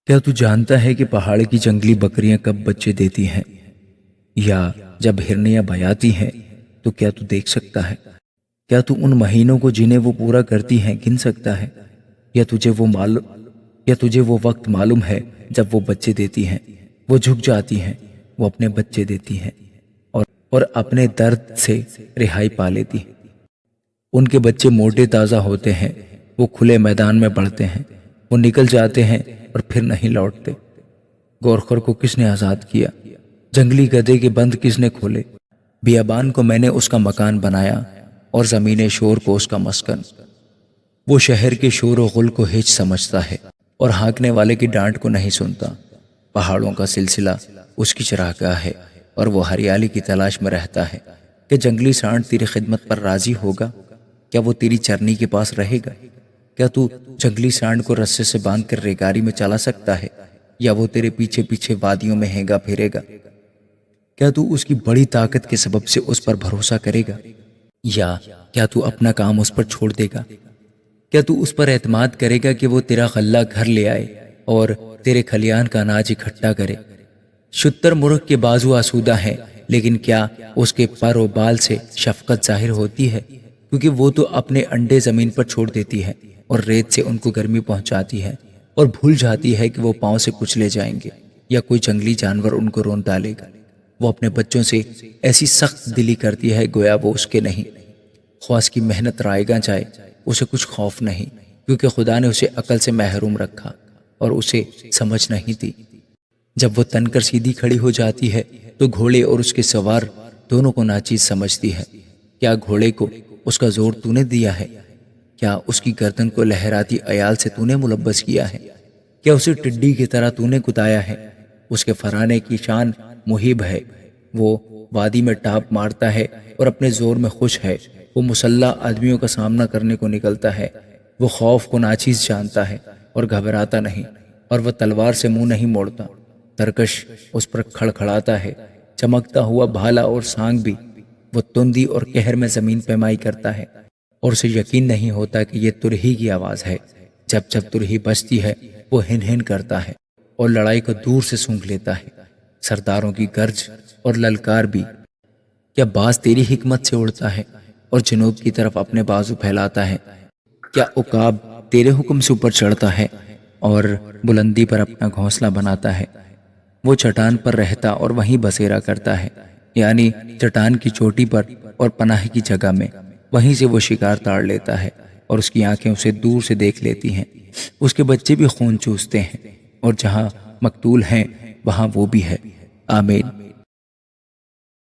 کیا تو جانتا ہے کہ پہاڑ کی جنگلی بکریاں کب بچے دیتی ہیں؟ یا جب ہرنیاں بیاتی ہیں تو کیا تو دیکھ سکتا ہے؟ کیا تو ان مہینوں کو جنہیں وہ پورا کرتی ہیں گن سکتا ہے؟ یا تجھے وہ وقت معلوم ہے جب وہ بچے دیتی ہیں، وہ جھک جاتی ہیں، وہ اپنے بچے دیتی ہیں اور اور اپنے درد سے رہائی پا لیتی ہیں۔ ان کے بچے موٹے تازہ ہوتے ہیں، وہ کھلے میدان میں بڑھتے ہیں، وہ نکل جاتے ہیں اور پھر نہیں لوٹتے۔ گورخر کو کس نے آزاد کیا؟ جنگلی گدھے کے بند کس نے کھولے؟ بیابان کو میں نے اس کا مکان بنایا اور زمین شور کو اس کا مسکن۔ وہ شہر کے شور و غل کو ہچ سمجھتا ہے اور ہانکنے والے کی ڈانٹ کو نہیں سنتا۔ پہاڑوں کا سلسلہ اس کی چراگاہ ہے اور وہ ہریالی کی تلاش میں رہتا ہے کہ جنگلی سانڈ تیری خدمت پر راضی ہوگا؟ کیا وہ تیری چرنی کے پاس رہے گا؟ کیا تو جنگلی سانڈ کو رسے سے باندھ کر ریگاری میں چلا سکتا ہے یا وہ تیرے پیچھے پیچھے وادیوں میں ہینگا پھرے گا؟ کیا تو اس کی بڑی طاقت کے سبب سے اس پر بھروسہ کرے گا یا کیا تو اپنا کام اس پر چھوڑ دے گا؟ کیا تو اس پر اعتماد کرے گا کہ وہ تیرا غلہ گھر لے آئے اور تیرے کھلیان کا اناج اکٹھا کرے؟ شتر مرغ کے بازو آسودہ ہیں، لیکن کیا اس کے پر و بال سے شفقت ظاہر ہوتی ہے؟ کیونکہ وہ تو اپنے انڈے زمین پر چھوڑ دیتی ہے اور ریت سے ان کو گرمی پہنچاتی ہے اور بھول جاتی ہے کہ وہ پاؤں سے کچلے جائیں گے یا کوئی جنگلی جانور ان کو رون ڈالے گا۔ وہ اپنے بچوں سے ایسی سخت دلی کرتی ہے گویا وہ اس کے نہیں، خواہ اس کی محنت رائیگاں جائے، اسے کچھ خوف نہیں، کیونکہ خدا نے اسے عقل سے محروم رکھا اور اسے سمجھ نہیں دی۔ جب وہ تن کر سیدھی کھڑی ہو جاتی ہے تو گھوڑے اور اس کے سوار دونوں کو ناچیز سمجھتی ہے۔ کیا گھوڑے کو اس کا زور تو نے دیا ہے؟ کیا اس کی گردن کو لہراتی عیال سے تو نے ملبس کیا ہے؟ کیا اسے ٹڈی کی طرح تو نے کتایا ہے؟ اس کے فرانے کی شان محیب ہے، وہ وادی میں ٹاپ مارتا ہے اور اپنے زور میں خوش ہے۔ وہ مسلح آدمیوں کا سامنا کرنے کو نکلتا ہے، وہ خوف کو ناچیز جانتا ہے اور گھبراتا نہیں، اور وہ تلوار سے منہ نہیں موڑتا۔ ترکش اس پر کھڑکھڑاتا ہے، چمکتا ہوا بھالا اور سانگ بھی۔ وہ تندی اور قہر میں زمین پیمائی کرتا ہے اور اسے یقین نہیں ہوتا کہ یہ ترہی کی آواز ہے۔ جب جب ترہی بجتی ہے وہ ہن ہن کرتا ہے اور لڑائی کو دور سے سونگھ لیتا ہے۔ سرداروں کی گرج اور للکار بھی۔ کیا باز تیری حکمت سے اڑتا ہے اور جنوب کی طرف اپنے بازو پھیلاتا ہے؟ کیا عقاب تیرے حکم سے اوپر چڑھتا ہے اور بلندی پر اپنا گھونسلہ بناتا ہے؟ وہ چٹان پر رہتا اور وہیں بسیرا کرتا ہے، یعنی چٹان کی چوٹی پر اور پناہ کی جگہ میں، وہیں سے وہ شکار تاڑ لیتا ہے اور اس کی آنکھیں اسے دور سے دیکھ لیتی ہیں۔ اس کے بچے بھی خون چوستے ہیں اور جہاں مقتول ہیں وہاں وہ بھی ہے۔ آمین۔